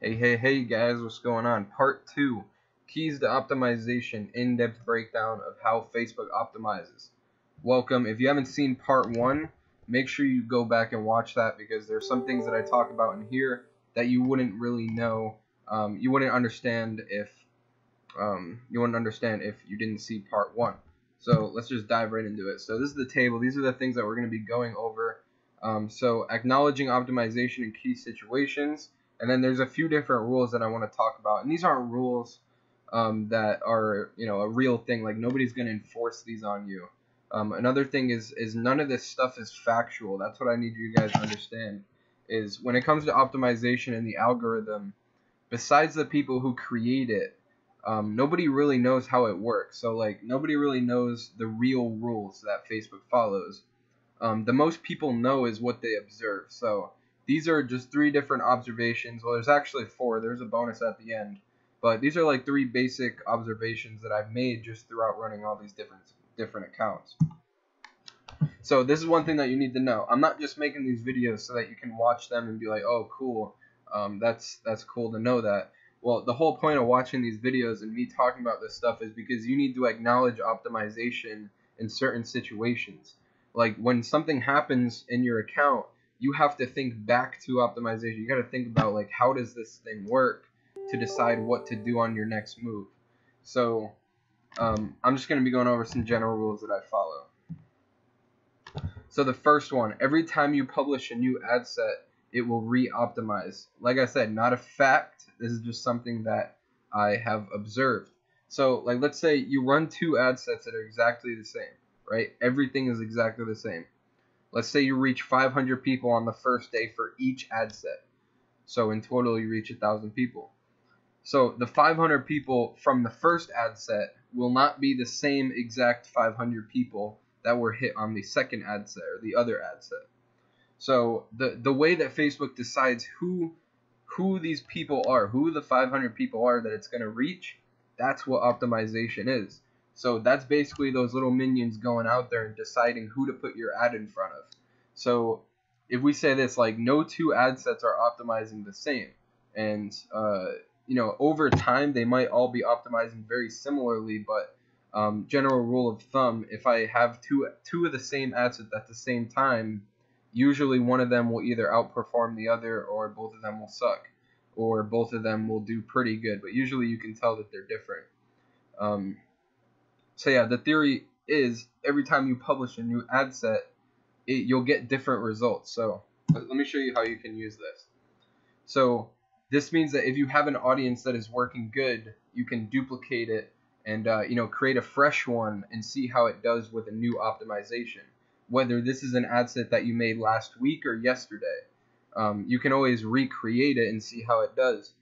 Hey guys, what's going on? Part 2, Keys to Optimization, in-depth breakdown of how Facebook optimizes. Welcome. If you haven't seen part 1, make sure you go back and watch that because there's some things that I talk about in here that you wouldn't really know, you wouldn't understand if you didn't see part 1. So let's just dive right into it. So this is the table. These are the things that we're going to be going over. So acknowledging optimization in key situations. And then there's a few different rules that I want to talk about. And these aren't rules that are, a real thing. Like nobody's going to enforce these on you. Another thing is none of this stuff is factual. That's what I need you guys to understand. Is when it comes to optimization and the algorithm, besides the people who create it, nobody really knows how it works. So like nobody really knows the real rules that Facebook follows. The most people know is what they observe. So these are just 3 different observations. Well, there's actually 4. There's a bonus at the end. But these are like 3 basic observations that I've made just throughout running all these different accounts. So this is one thing that you need to know. I'm not just making these videos so that you can watch them and be like, oh, cool. That's cool to know that. Well, the whole point of watching these videos and me talking about this stuff is because you need to acknowledge optimization in certain situations. Like when something happens in your account, you have to think back to optimization. You got to think about like how does this thing work to decide what to do on your next move. So I'm just going to be going over some general rules that I follow. So the first one, every time you publish a new ad set, it will re-optimize. Like I said, not a fact. This is just something that I have observed. So like let's say you run 2 ad sets that are exactly the same, right? Everything is exactly the same. Let's say you reach 500 people on the first day for each ad set. So in total you reach 1,000 people. So the 500 people from the first ad set will not be the same exact 500 people that were hit on the second ad set or the other ad set. So the way that Facebook decides who these people are, who the 500 people are that it's going to reach, that's what optimization is. So that's basically those little minions going out there and deciding who to put your ad in front of. So if we say this, like no 2 ad sets are optimizing the same. And, over time they might all be optimizing very similarly, but general rule of thumb, if I have two of the same ad sets at the same time, usually one of them will either outperform the other or both of them will suck. Or both of them will do pretty good. But usually you can tell that they're different. So yeah, the theory is every time you publish a new ad set, you'll get different results. So let me show you how you can use this. So this means that if you have an audience that is working good, you can duplicate it and create a fresh one and see how it does with a new optimization. Whether this is an ad set that you made last week or yesterday, you can always recreate it and see how it does.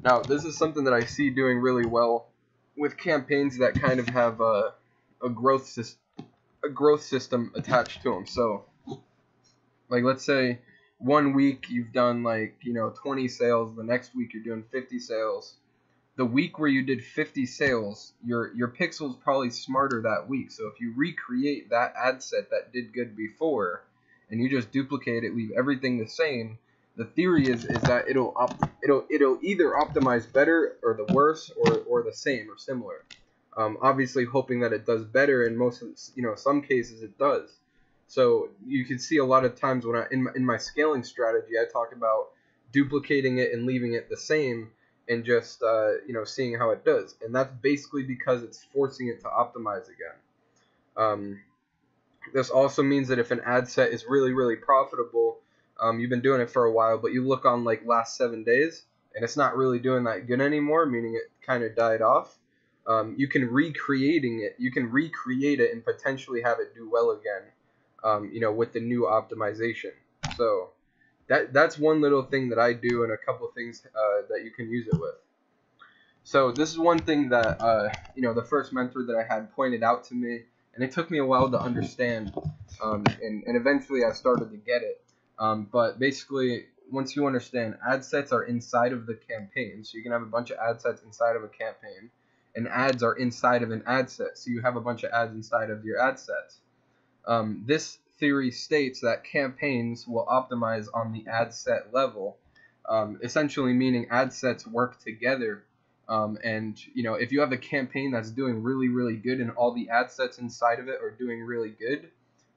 Now, this is something that I see doing really well with campaigns that kind of have a growth system attached to them. So, like let's say one week you've done 20 sales, the next week you're doing 50 sales. The week where you did 50 sales, your pixel's probably smarter that week. So if you recreate that ad set that did good before, and you just duplicate it, leave everything the same, the theory is that it'll either optimize better or the worse or the same or similar. Obviously hoping that it does better, and some cases it does. So you can see a lot of times when in my scaling strategy, I talk about duplicating it and leaving it the same and just seeing how it does. And that's basically because it's forcing it to optimize again. This also means that if an ad set is really, really profitable, you've been doing it for a while, but you look on like last 7 days and it's not really doing that good anymore, meaning it kind of died off. You can recreate it and potentially have it do well again, with the new optimization. So that's one little thing that I do, and a couple of things that you can use it with. So this is one thing that the first mentor that I had pointed out to me, and it took me a while to understand, and eventually I started to get it. But basically, once you understand, ad sets are inside of the campaign, so you can have a bunch of ad sets inside of a campaign, and ads are inside of an ad set, so you have a bunch of ads inside of your ad sets. This theory states that campaigns will optimize on the ad set level, essentially meaning ad sets work together. And if you have a campaign that's doing really, really good and all the ad sets inside of it are doing really good,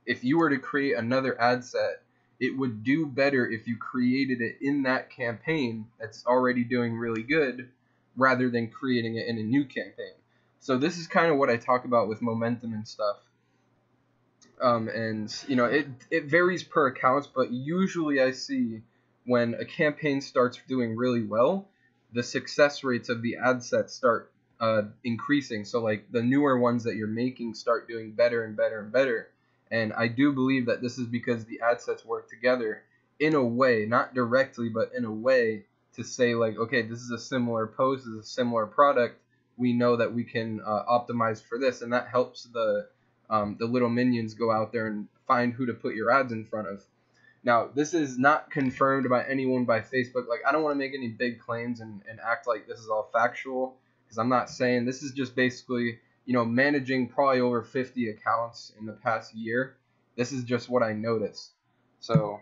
if you were to create another ad set, it would do better if you created it in that campaign that's already doing really good rather than creating it in a new campaign. So this is kind of what I talk about with momentum and stuff. And it varies per accounts, but usually I see when a campaign starts doing really well, the success rates of the ad sets start increasing. So like the newer ones that you're making start doing better and better and better. And I do believe that this is because the ad sets work together in a way, not directly, but in a way to say like, okay, this is a similar post, this is a similar product. We know that we can optimize for this, and that helps the little minions go out there and find who to put your ads in front of. Now, this is not confirmed by anyone by Facebook. Like, I don't want to make any big claims and act like this is all factual, because I'm not saying. This is just basically, managing probably over 50 accounts in the past year. This is just what I noticed. So,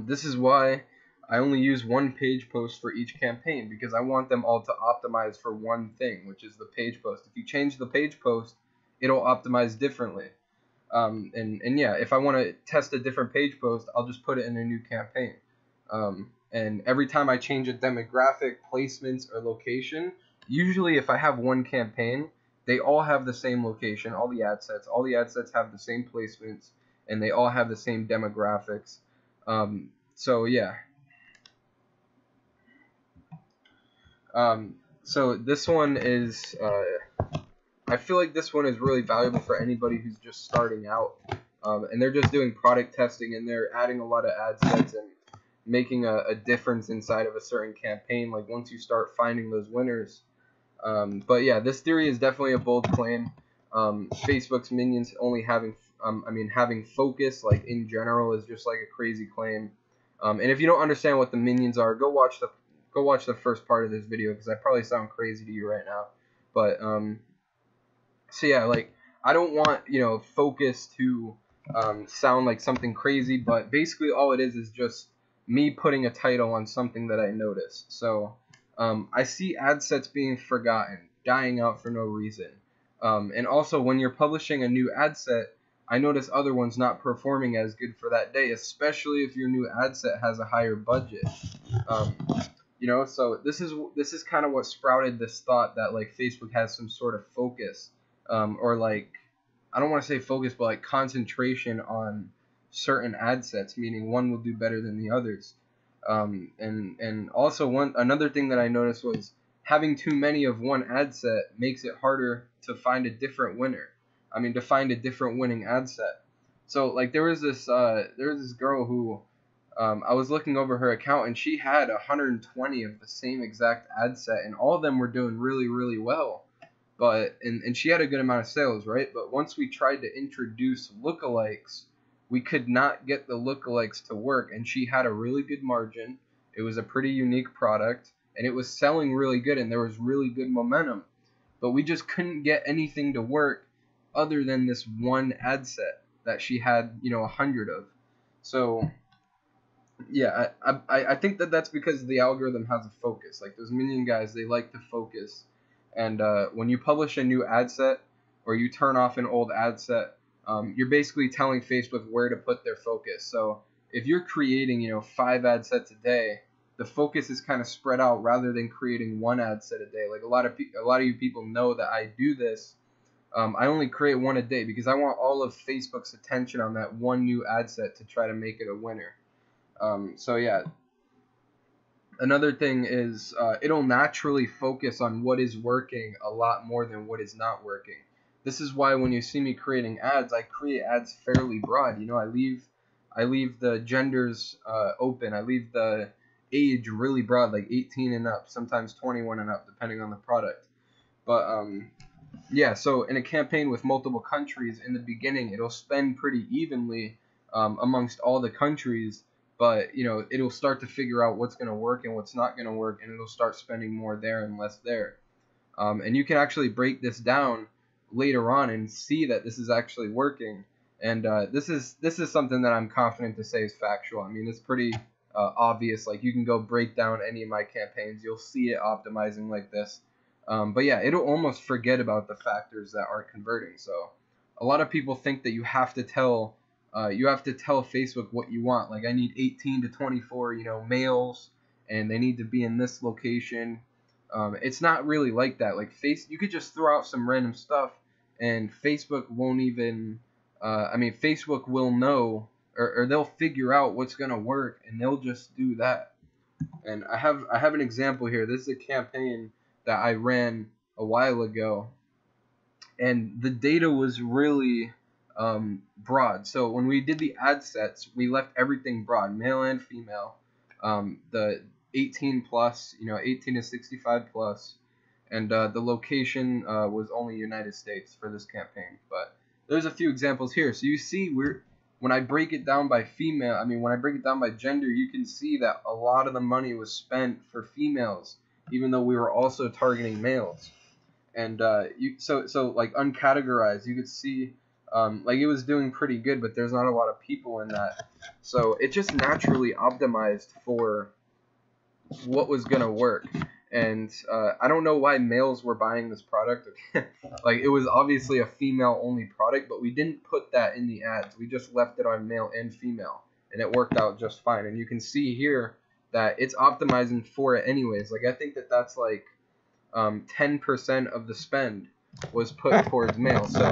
this is why I only use one page post for each campaign, because I want them all to optimize for one thing, which is the page post. If you change the page post, it'll optimize differently. And yeah, if I want to test a different page post, I'll just put it in a new campaign. And every time I change a demographic, placements, or location, usually if I have one campaign, they all have the same location, all the ad sets have the same placements, and they all have the same demographics. So yeah. So this one is, I feel like this one is really valuable for anybody who's just starting out, and they're just doing product testing, and they're adding a lot of ad sets and making a difference inside of a certain campaign, like once you start finding those winners. But yeah, this theory is definitely a bold claim. Facebook's minions only having focus, like in general, is just like a crazy claim. And if you don't understand what the minions are, go watch the first part of this video, because I probably sound crazy to you right now. But so yeah, like, I don't want, focus to sound like something crazy, but basically all it is just me putting a title on something that I noticed. So I see ad sets being forgotten, dying out for no reason. And also when you're publishing a new ad set, I notice other ones not performing as good for that day, especially if your new ad set has a higher budget. So this is kind of what sprouted this thought that like Facebook has some sort of focus, or like, I don't want to say focus, but like concentration on certain ad sets, meaning one will do better than the others. And also another thing that I noticed was having too many of one ad set makes it harder to find a different winner. To find a different winning ad set. So like there was this girl who I was looking over her account, and she had 120 of the same exact ad set, and all of them were doing really, really well. But and she had a good amount of sales, right? But once we tried to introduce lookalikes, we could not get the lookalikes to work, and she had a really good margin. It was a pretty unique product, and it was selling really good, and there was really good momentum. But we just couldn't get anything to work other than this one ad set that she had, 100 of. So yeah, I think that's because the algorithm has a focus. Like those minion guys, they like to focus. And when you publish a new ad set or you turn off an old ad set, you're basically telling Facebook where to put their focus. So if you're creating, 5 ad sets a day, the focus is kind of spread out rather than creating one ad set a day. Like a lot of you people know that I do this. I only create one a day because I want all of Facebook's attention on that one new ad set to try to make it a winner. So yeah. Another thing is it'll naturally focus on what is working a lot more than what is not working. This is why when you see me creating ads, I create ads fairly broad. I leave the genders open. I leave the age really broad, like 18 and up, sometimes 21 and up, depending on the product. But yeah, so in a campaign with multiple countries, in the beginning, it'll spend pretty evenly amongst all the countries. But it'll start to figure out what's going to work and what's not going to work, and it'll start spending more there and less there. And you can actually break this down later on and see that this is actually working. And this is something that I'm confident to say is factual. It's pretty obvious. Like you can go break down any of my campaigns, you'll see it optimizing like this. But yeah, it'll almost forget about the factors that aren't converting. So a lot of people think that you have to tell Facebook what you want. Like I need 18 to 24, males, and they need to be in this location. It's not really like that. Like you could just throw out some random stuff, and Facebook won't even. Facebook will know, or they'll figure out what's gonna work, and they'll just do that. And I have an example here. This is a campaign that I ran a while ago, and the data was really broad. So when we did the ad sets, we left everything broad, male and female. The 18 plus, 18 to 65 plus, and the location was only United States for this campaign. But there's a few examples here. So you see, when I break it down by female, when I break it down by gender, you can see that a lot of the money was spent for females, even though we were also targeting males. And so like uncategorized, you could see like it was doing pretty good, but there's not a lot of people in that. So it just naturally optimized for what was gonna work. And I don't know why males were buying this product. Like it was obviously a female only product, but we didn't put that in the ads. We just left it on male and female, and it worked out just fine. And you can see here that it's optimizing for it anyways. Like I think that's like 10% of the spend was put towards male. So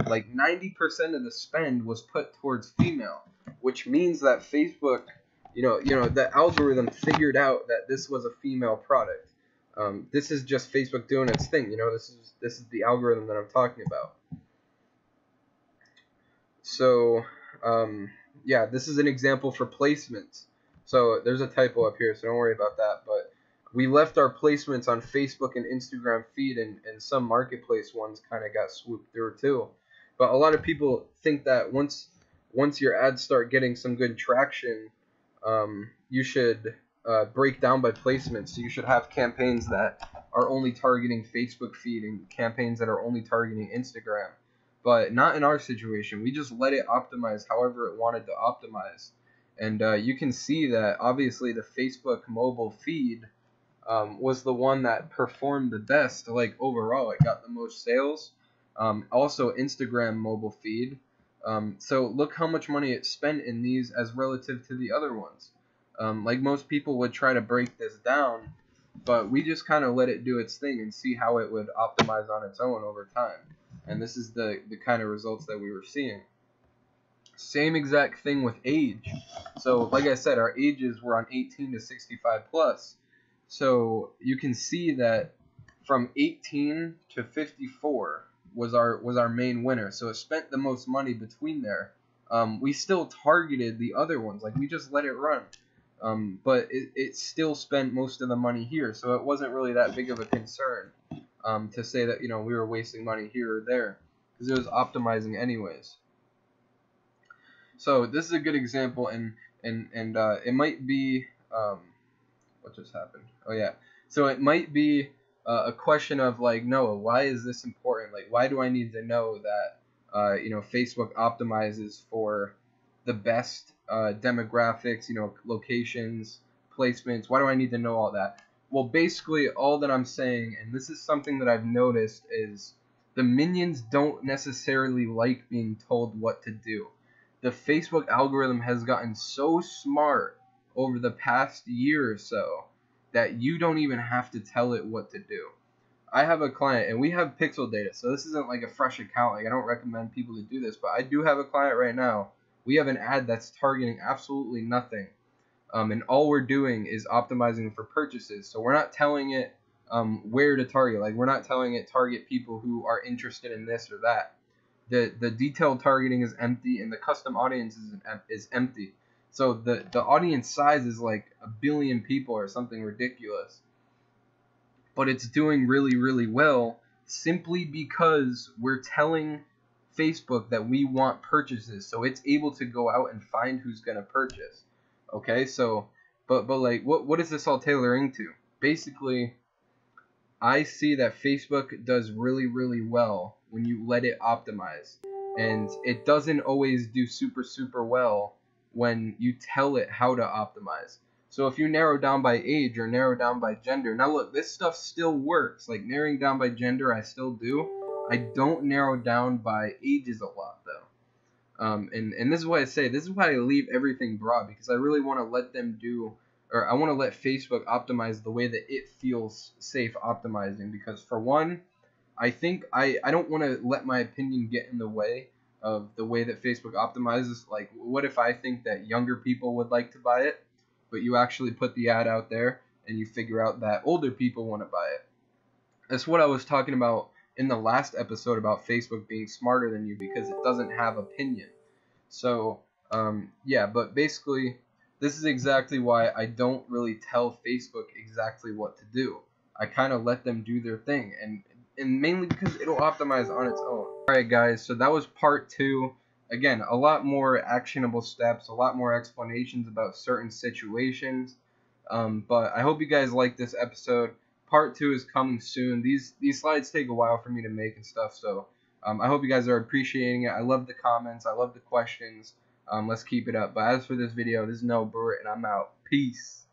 like 90% of the spend was put towards female, which means that Facebook, the algorithm figured out that this was a female product. This is just Facebook doing its thing. This is the algorithm that I'm talking about. So yeah, this is an example for placements. So there's a typo up here, so don't worry about that. But we left our placements on Facebook and Instagram feed, and some marketplace ones kind of got swooped through too. But a lot of people think that once your ads start getting some good traction, you should break down by placements. So you should have campaigns that are only targeting Facebook feed and campaigns that are only targeting Instagram. But not in our situation. We just let it optimize however it wanted to optimize. And you can see that obviously the Facebook mobile feed was the one that performed the best. Like overall, it got the most sales. Also Instagram mobile feed. So look how much money it spent in these as relative to the other ones. Like most people would try to break this down, but we just kind of let it do its thing and see how it would optimize on its own over time. And this is the kind of results that we were seeing. Same exact thing with age. So like I said, our ages were on 18 to 65 plus. So you can see that from 18 to 54 was our main winner. So it spent the most money between there. We still targeted the other ones. Like we just let it run. But it still spent most of the money here. So it wasn't really that big of a concern to say that, we were wasting money here or there, because it was optimizing anyways. So this is a good example, and it might be what just happened? Oh yeah. So it might be a question of like, Noah, why is this important? Like, why do I need to know that Facebook optimizes for the best demographics, locations, placements? Why do I need to know all that? Well, basically all that I'm saying, and this is something that I've noticed, is the minions don't necessarily like being told what to do. The Facebook algorithm has gotten so smart over the past year or so that you don't even have to tell it what to do. I have a client, and we have pixel data, so this isn't like a fresh account. Like I don't recommend people to do this, but I do have a client right now. We have an ad that's targeting absolutely nothing, and all we're doing is optimizing for purchases. So we're not telling it where to target. Like we're not telling it target people who are interested in this or that. The detailed targeting is empty, and the custom audience is empty. So the audience size is like 1 billion people or something ridiculous. But it's doing really, really well simply because we're telling Facebook that we want purchases. So it's able to go out and find who's going to purchase. Okay, so, but like, what is this all tailoring to? Basically, I see that Facebook does really, really well when you let it optimize. And it doesn't always do super, super well when you tell it how to optimize. So if you narrow down by age or narrow down by gender, now look, this stuff still works. Like narrowing down by gender, I still do. I don't narrow down by ages a lot though. And this is why I say, this is why I leave everything broad, because I really want to let them do, or I want to let Facebook optimize the way that it feels safe optimizing. Because for one, I think I don't want to let my opinion get in the way of the way that Facebook optimizes. Like, what if I think that younger people would like to buy it, but you actually put the ad out there and you figure out that older people want to buy it? That's what I was talking about in the last episode about Facebook being smarter than you because it doesn't have opinion. So, yeah, but basically, this is exactly why I don't really tell Facebook exactly what to do. I kind of let them do their thing, and mainly because it'll optimize on its own. Alright guys, so that was part 2. Again, a lot more actionable steps, a lot more explanations about certain situations. But I hope you guys like this episode. Part 2 is coming soon. These slides take a while for me to make and stuff, so I hope you guys are appreciating it. I love the comments. I love the questions. Let's keep it up. But as for this video, this is Noah Brewer, and I'm out. Peace.